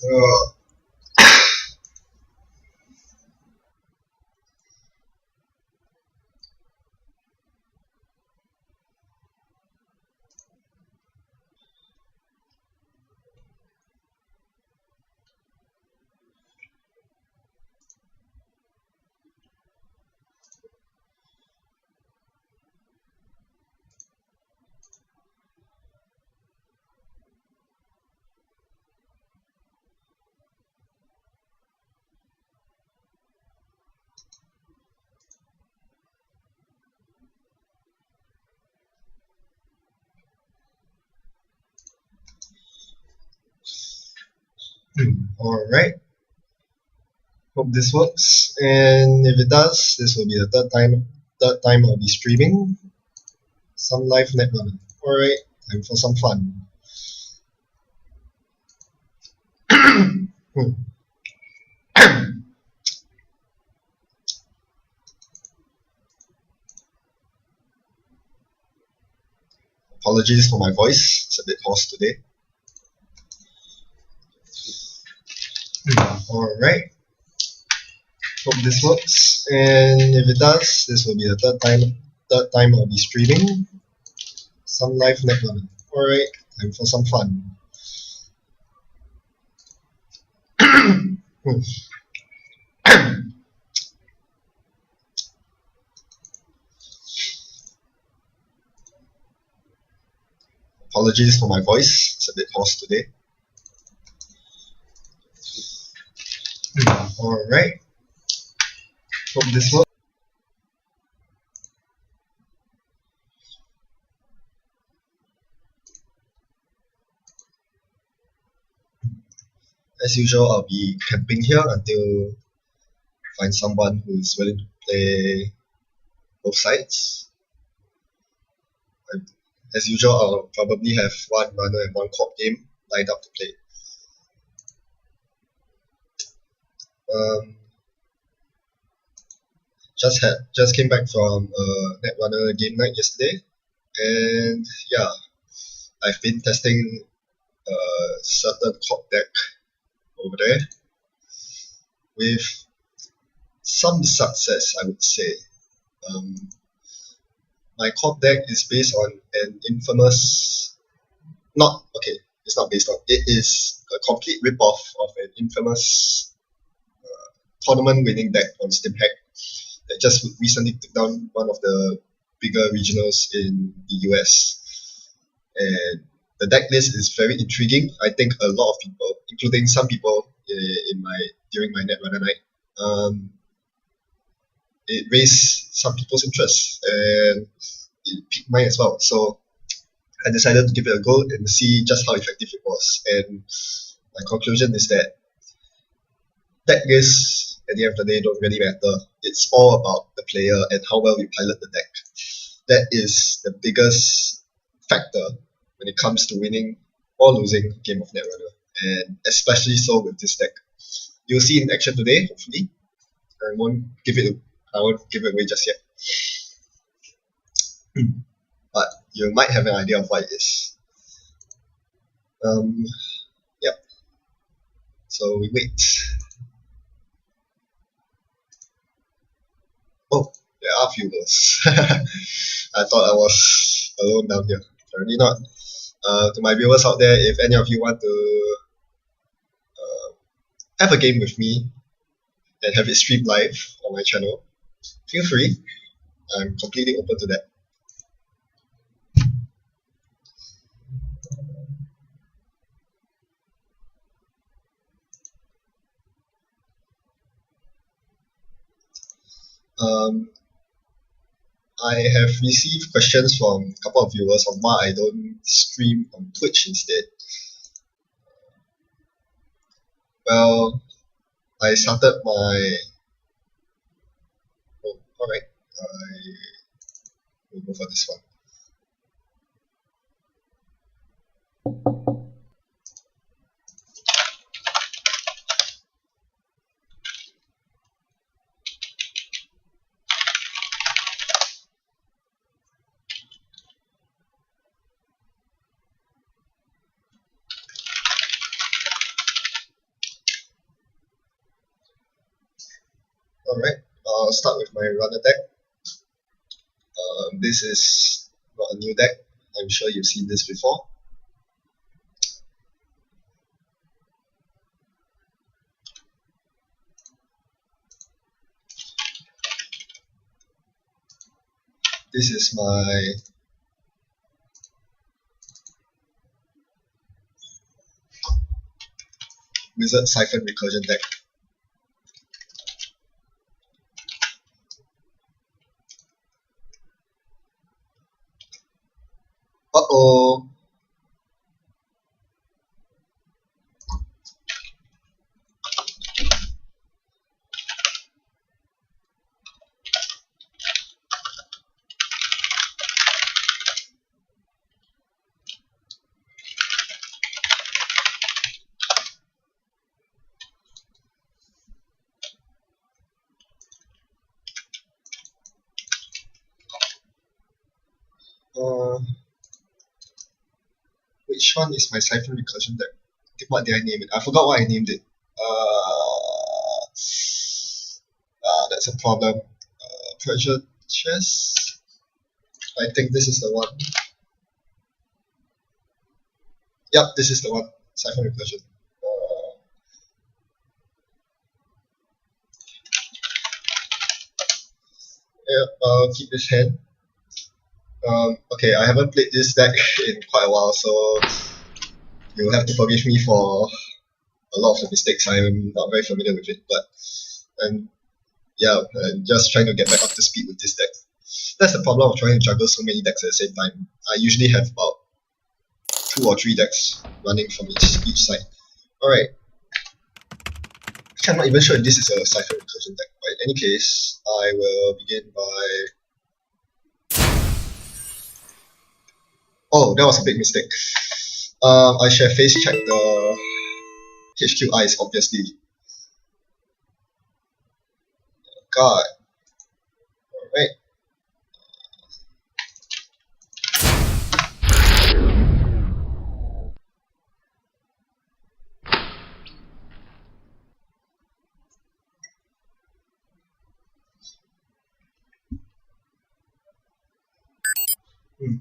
Uh, Alright, hope this works. And if it does, this will be the third time I'll be streaming some live Netrunner. Alright, time for some fun. Apologies for my voice, it's a bit hoarse today. Alright, hope this works. And if it does, this will be the third time I'll be streaming some live Netrunner. Alright, time for some fun. Apologies for my voice, it's a bit hoarse today. Alright, hope this works. As usual, I'll be camping here until find someone who's willing to play both sides. As usual, I'll probably have one runner and one corp game lined up to play. Just came back from Netrunner game night yesterday, and yeah, I've been testing a certain corp deck over there with some success, I would say. My corp deck is based on an infamous, it's not based on, it is a complete ripoff of an infamous tournament winning deck on StimHack that just recently took down one of the bigger regionals in the US. And the deck list is very intriguing. I think a lot of people, including some people during my Netrunner night, it raised some people's interest and it piqued mine as well. So I decided to give it a go and see just how effective it was. And my conclusion is that deck lists at the end of the day don't really matter. It's all about the player and how well you pilot the deck. That is the biggest factor when it comes to winning or losing a game of Netrunner, and especially so with this deck. You'll see in action today, hopefully. I won't give it away just yet. But you might have an idea of what it is. Yep. So we wait. Oh, there are viewers. I thought I was alone down here. Apparently not. To my viewers out there, if any of you want to have a game with me and have it streamed live on my channel, feel free. I'm completely open to that. I have received questions from a couple of viewers on why I don't stream on Twitch instead. Well, I started my... Oh, alright. I will go for this one. Alright, I'll start with my runner deck. This is not a new deck. I'm sure you've seen this before. This is my Wizard Siphon Recursion deck. Uh-oh. Which one is my Siphon Recursion deck? What did I name it? I forgot what I named it. That's a problem. Pressure chest. I think this is the one. Yep, this is the one. Siphon Recursion. Yeah, I'll keep this hand. Okay, I haven't played this deck in quite a while, so you'll have to forgive me for a lot of the mistakes. I'm not very familiar with it, but yeah, I'm just trying to get back up to speed with this deck. That's the problem of trying to juggle so many decks at the same time. I usually have about 2 or 3 decks running from each side. Alright. I'm not even sure if this is a Siphon Recursion deck, but in any case, I will begin by... Oh, that was a big mistake. I should have face checked the HQ eyes, obviously. God. Alright.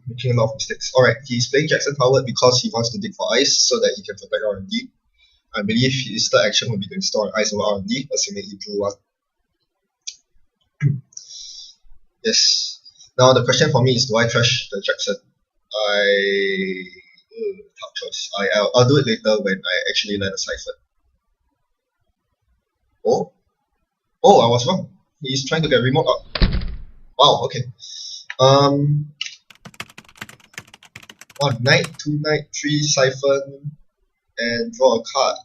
Making a lot of mistakes. Alright, he's playing Jackson Howard because he wants to dig for ice so that he can protect R&D. I believe his third action will be to install ice over R&D, assuming he drew one. Yes. Now the question for me is, do I trash the Jackson? Tough choice. I'll do it later when I actually land a Siphon. Oh? Oh, I was wrong. He's trying to get remote up. Wow, okay. 1 knight, 2 knight, 3 Siphon, and draw a card.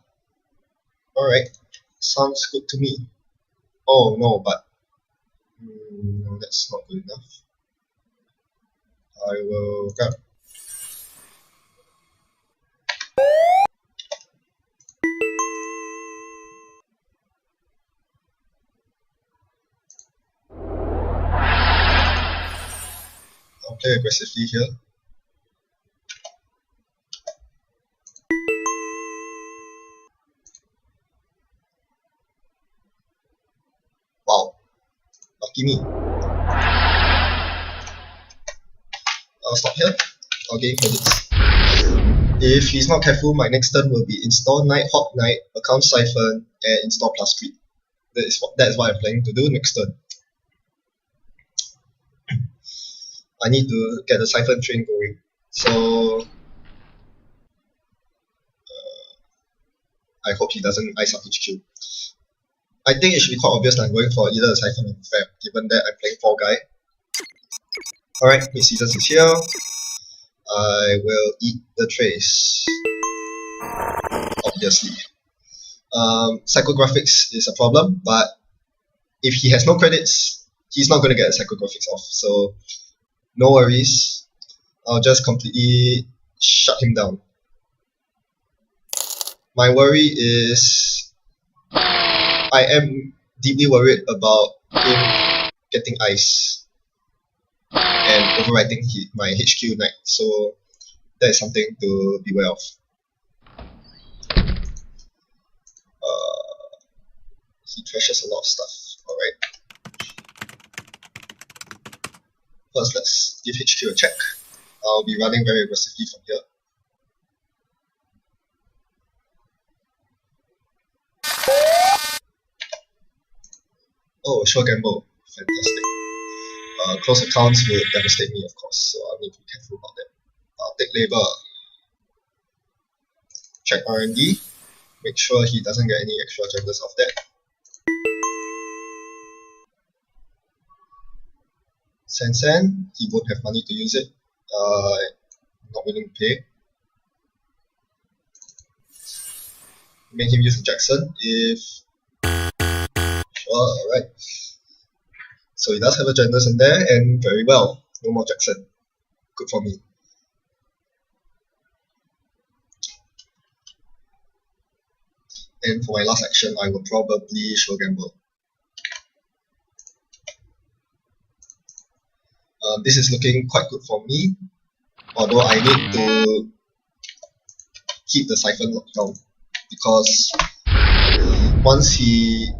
Alright, sounds good to me. Oh no, but no, that's not good enough. I will grab. I'll play aggressively here. Wow, lucky me. I'll stop here. I'll gain credits. If he's not careful, my next turn will be install Knight, Hawk Knight, account Siphon, and install plus creep. That is what I'm planning to do next turn. I need to get the Siphon train going. So I hope he doesn't ice up HQ. I think it should be quite obvious that I'm going for either a Siphon or a Fab, given that I'm playing 4 guy. Alright, mid-seasons is here. I will eat the trace. Obviously. Psychographics is a problem, but if he has no credits, he's not going to get a psychographics off. So, no worries. I'll just completely shut him down. My worry is I am deeply worried about him getting ice and overwriting my HQ knight. So that is something to beware of. He trashes a lot of stuff. Alright. First, let's give HQ a check. I'll be running very aggressively from here. Oh, sure gamble. Fantastic. Close accounts will devastate me, of course, so I'll need to be careful about that. I'll take labor. Check R&D. Make sure he doesn't get any extra agendas off that. Sen, he won't have money to use it. Not willing to pay. Make him use the Jackson if... Sure, alright. So he does have agendas in there, and very well. No more Jackson. Good for me. And for my last action, I will probably show gamble. This is looking quite good for me, although I need to keep the siphon locked down, because once he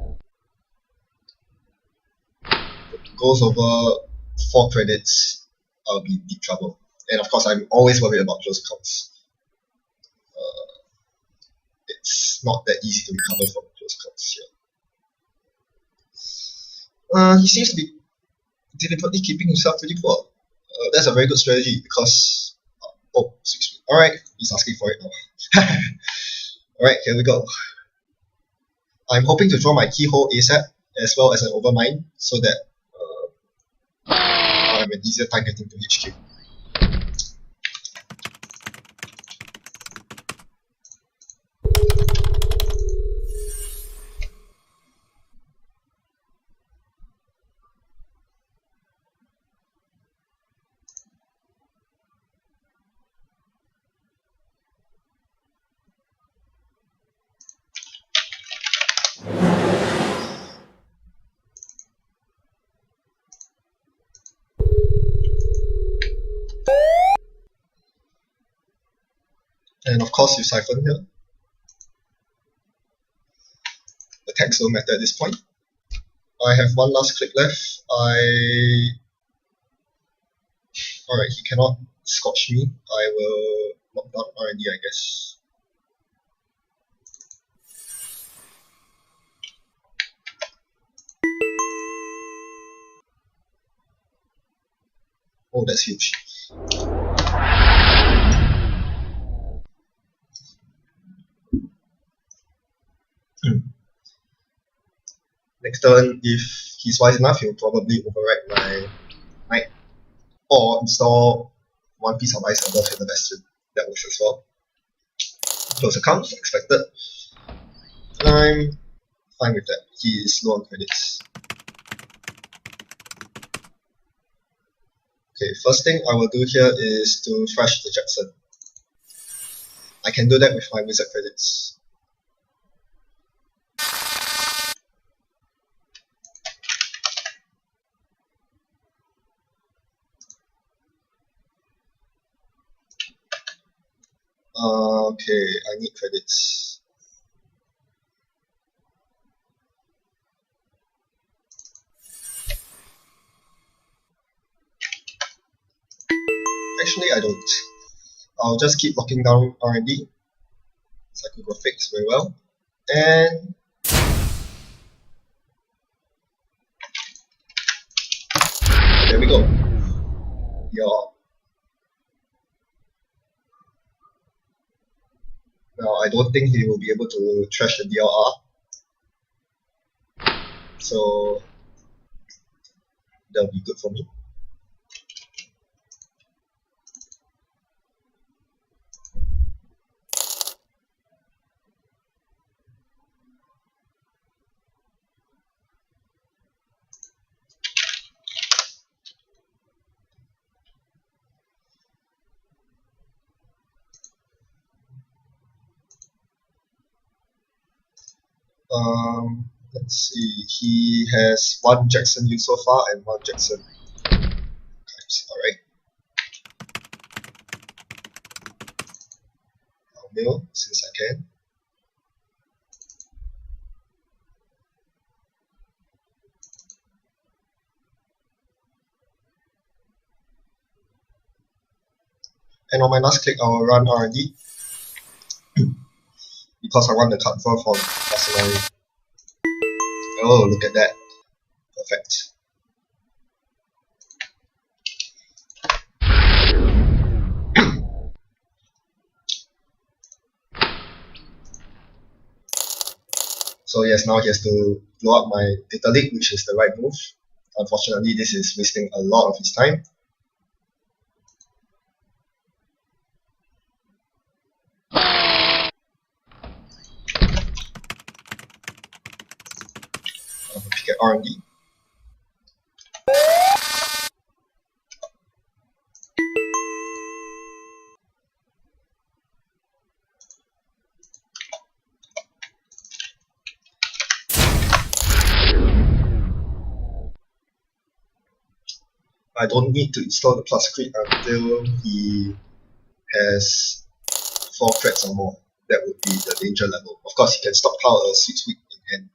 goes over 4 credits, I'll be in deep trouble. And of course, I'm always worried about close accounts. It's not that easy to recover from close accounts here. He seems to be deliberately keeping himself pretty poor. That's a very good strategy because... oh, excuse me. Alright, he's asking for it now. Alright, here we go. I'm hoping to draw my keyhole ASAP as well as an overmind so that I have an easier time getting to HQ. And of course, you siphon here. The tags don't matter at this point. I have one last click left. Alright, he cannot scotch me. I will lock down R&D, I guess. Oh, that's huge. Next turn, if he's wise enough, he'll probably override my knight or install one piece of ice above the bastion. That works as well. Close accounts, expected. I'm fine with that. He is low on credits. Okay, first thing I will do here is to thrash the Jackson. I can do that with my wizard credits. Okay, I need credits. Actually, I don't. I'll just keep locking down R&D. Psychographics very well. And there we go. Yeah. Now, I don't think he will be able to trash the DLR. So, that'll be good for me. Let's see. He has 1 Jackson used so far and 1 Jackson. Alright. I'll mill since I can. And on my last click, I will run R&D because I want the transfer from Barcelona. Oh, look at that. Perfect. So yes, now he has to blow up my data leak, which is the right move. Unfortunately, this is wasting a lot of his time. I'll pick at R&D. I don't need to install the plus crit until he has 4 crits or more. That would be the danger level. Of course, he can stockpile a 6 week in hand.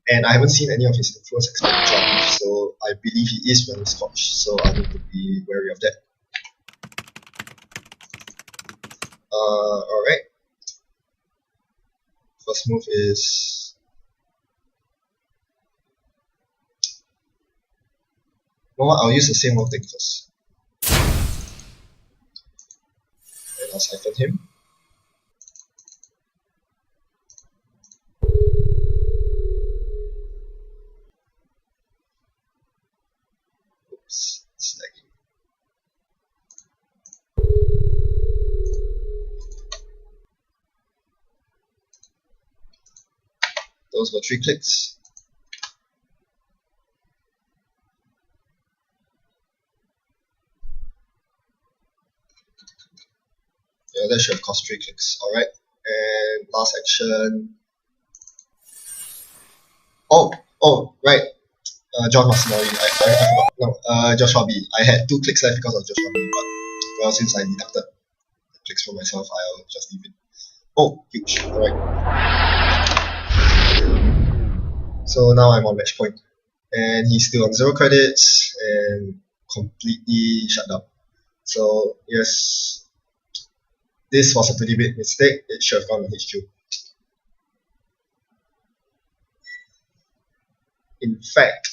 And I haven't seen any of his influence expenditure, so I believe he is running Scotch, so I need to be wary of that. Alright. First move is... You know what, I'll use the same old thing first. And I'll siphon him. Oops, it's lagging. Those were 3 clicks. Yeah, that should have cost 3 clicks. Alright. And last action. Oh, right. John Marcinelli. I forgot. No, Joshua B. I had 2 clicks left because of Joshua B. But, well, since I deducted the clicks for myself, I'll just leave it. Oh, huge. Alright. So now I'm on match point. And he's still on 0 credits and completely shut down. So, yes, this was a pretty big mistake. It should have gone on HQ. In fact,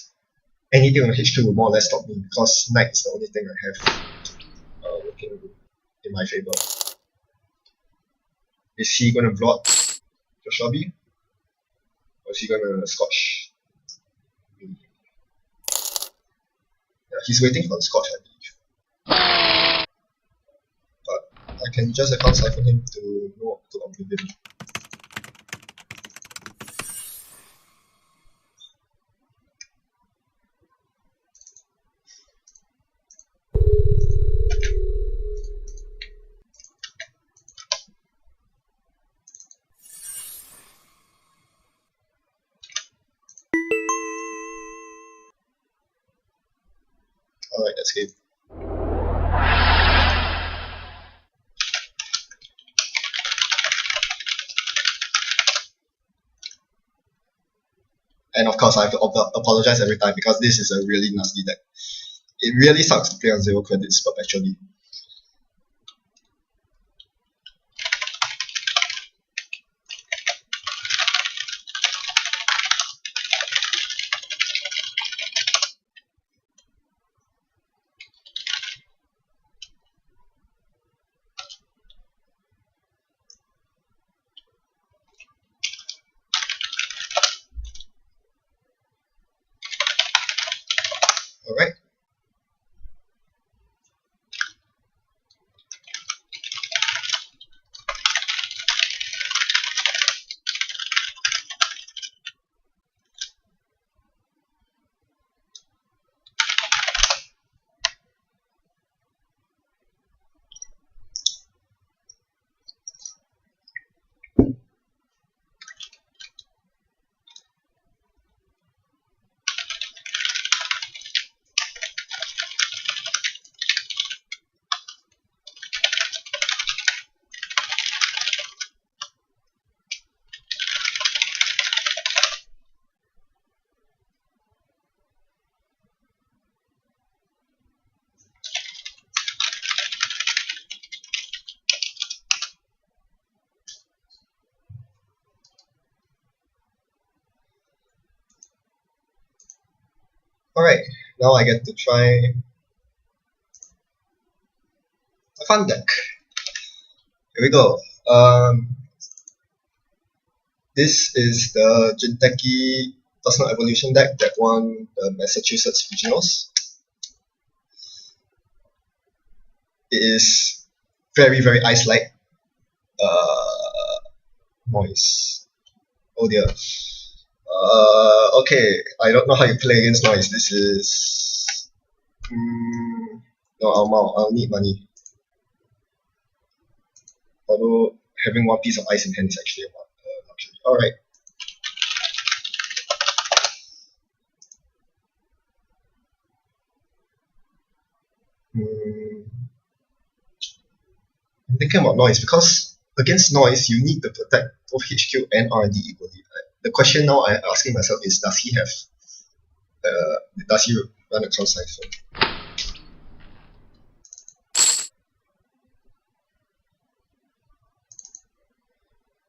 anything on HQ will more or less stop me because Knight is the only thing I have working in my favor. Is he going to blow up Joshua B? Or is he going to Scotch me? Yeah, he's waiting for the Scotch, I believe. But I can just account siphon him to go to Oblivion. Alright, that's game. And of course, I have to apologize every time because this is a really nasty deck. It really sucks to play on 0 credits perpetually. Alright. Alright, now I get to try a fun deck. Here we go. This is the Jinteki Personal Evolution deck that won the Massachusetts Regionals. It is very, very ice-like. Noise. Oh dear. Okay, I don't know how you play against noise. This is... no, I'll need money. Although having one piece of ice in hand is actually a luxury. Alright. I'm thinking about noise because against noise you need to protect both HQ and R&D equally. The question now I'm asking myself is, does he run a cross cipher?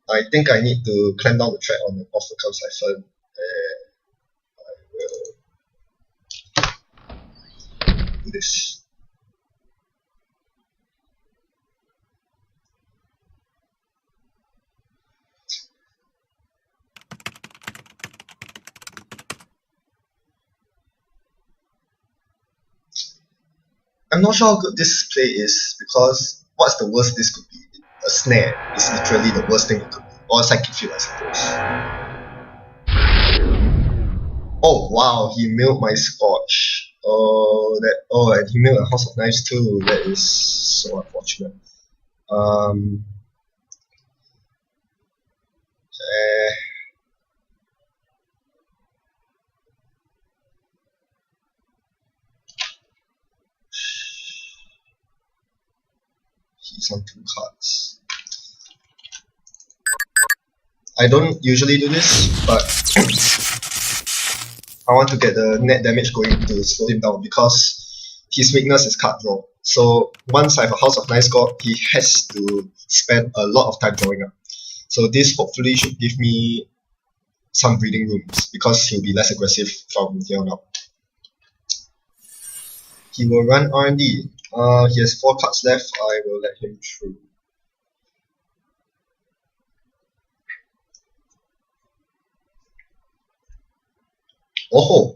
I think I need to climb down the track off the crown cipher, and I will do this. I'm not sure how good this play is because what's the worst this could be? A snare is literally the worst thing it could be. Or a psychic field, I suppose. Oh wow, he milled my Scorch. And he milled a House of Knives too. That is so unfortunate. He's on 2 cards. I don't usually do this, but I want to get the net damage going to slow him down because his weakness is card draw. So once I have a House of Knives score, he has to spend a lot of time drawing up. So this hopefully should give me some breathing rooms because he'll be less aggressive from here on out. He will run R&D. He has 4 cards left. I will let him through. Oh,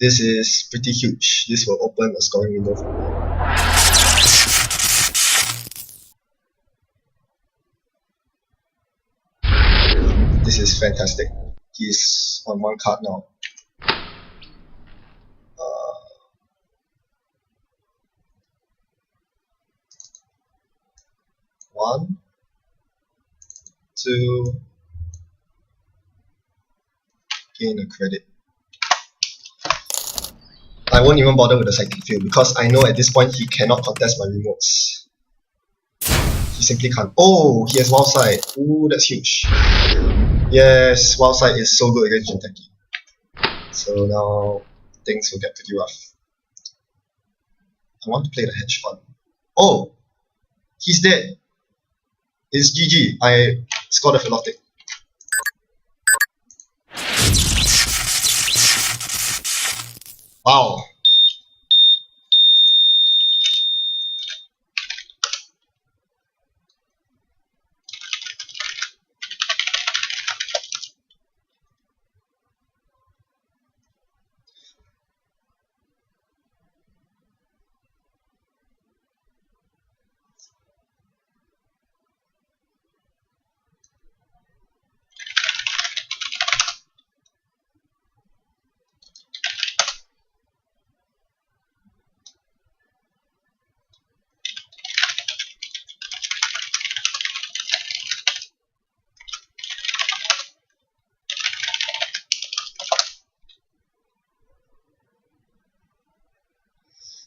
this is pretty huge. This will open a scoring window for me. This is fantastic. He's on 1 card now. One, 2, gain a credit. I won't even bother with the psychic field because I know at this point he cannot contest my remotes. He simply can't. Oh, he has wild side. Ooh, that's huge. Yes, wild side is so good against Jinteki. So now things will get pretty rough. I want to play the hedge fund. Oh, he's dead. It's GG. I scored a Philotic. Wow.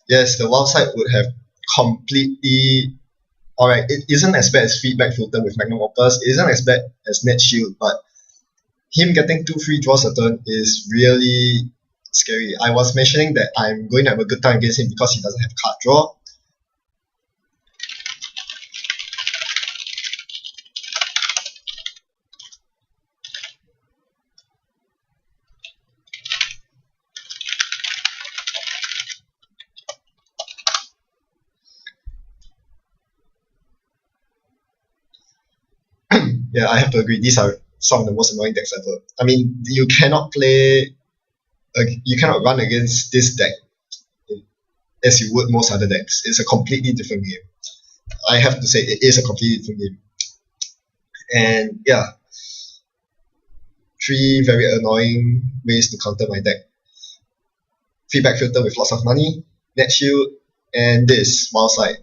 Yes, the wild side would have completely... Alright, it isn't as bad as Feedback Fulton with Magnum Opus, it isn't as bad as Net Shield, but him getting 2 free draws a turn is really scary. I was mentioning that I'm going to have a good time against him because he doesn't have card draw. Yeah, I have to agree. These are some of the most annoying decks ever. I mean, you cannot you cannot run against this deck as you would most other decks. It's a completely different game. I have to say, it is a completely different game. And yeah, 3 very annoying ways to counter my deck. Feedback filter with lots of money, net shield, and this wild side.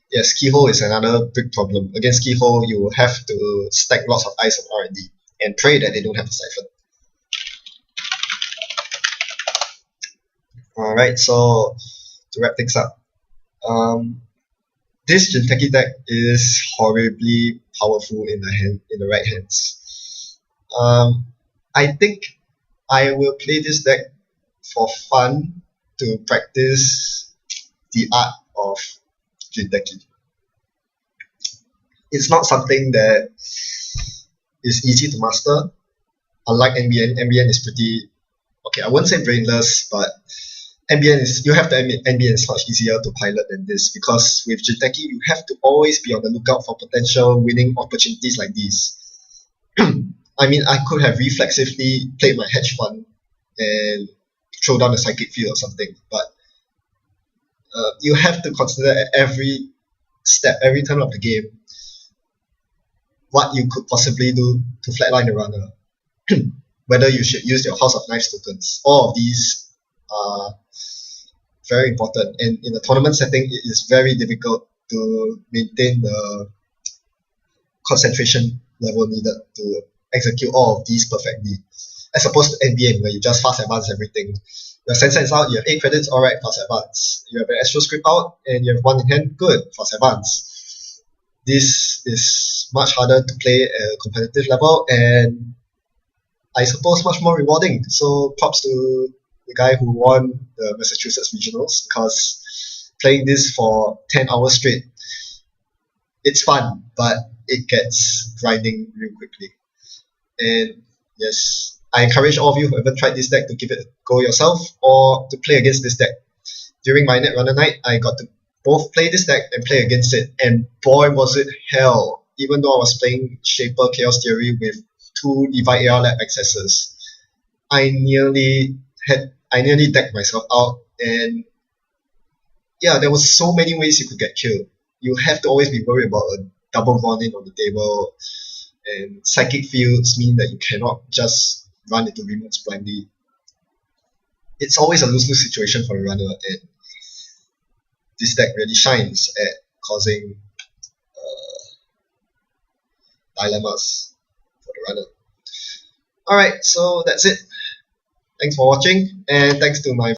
Yes, keyhole is another big problem. Against keyhole, you have to stack lots of eyes on R&D and pray that they don't have a siphon. Alright, so to wrap things up, this Jinteki deck is horribly powerful in the right hands. I think I will play this deck for fun to practice the art of Jinteki. It's not something that is easy to master. Unlike NBN is pretty, okay, I wouldn't say brainless, but you have to admit, NBN is much easier to pilot than this, because with Jinteki, you have to always be on the lookout for potential winning opportunities like these. I mean, I could have reflexively played my hedge fund and throw down a psychic field or something, but you have to consider at every step, every turn of the game, what you could possibly do to flatline the runner. Whether you should use your House of Knives tokens. All of these are very important, and in a tournament setting, it is very difficult to maintain the concentration level needed to execute all of these perfectly, as opposed to NBN, where you just fast advance everything. Your sensor is out, you have 8 credits, alright, fast advance. You have an astro script out, and you have 1 in hand, good, fast advance. This is much harder to play at a competitive level, and I suppose much more rewarding. So props to the guy who won the Massachusetts Regionals, because playing this for 10 hours straight, it's fun, but it gets grinding real quickly. And yes, I encourage all of you who haven't tried this deck to give it a go yourself, or to play against this deck. During my Netrunner night, I got to both play this deck and play against it, and boy was it hell. Even though I was playing Shaper Chaos Theory with 2 Divide AR Lab accesses, I nearly decked myself out, and yeah, there was so many ways you could get killed. You have to always be worried about a double Vonin on the table, and psychic fields mean that you cannot just run into remotes blindly. It's always a lose-lose situation for a runner, and this deck really shines at causing dilemmas for the runner. Alright, so that's it. Thanks for watching, and thanks to my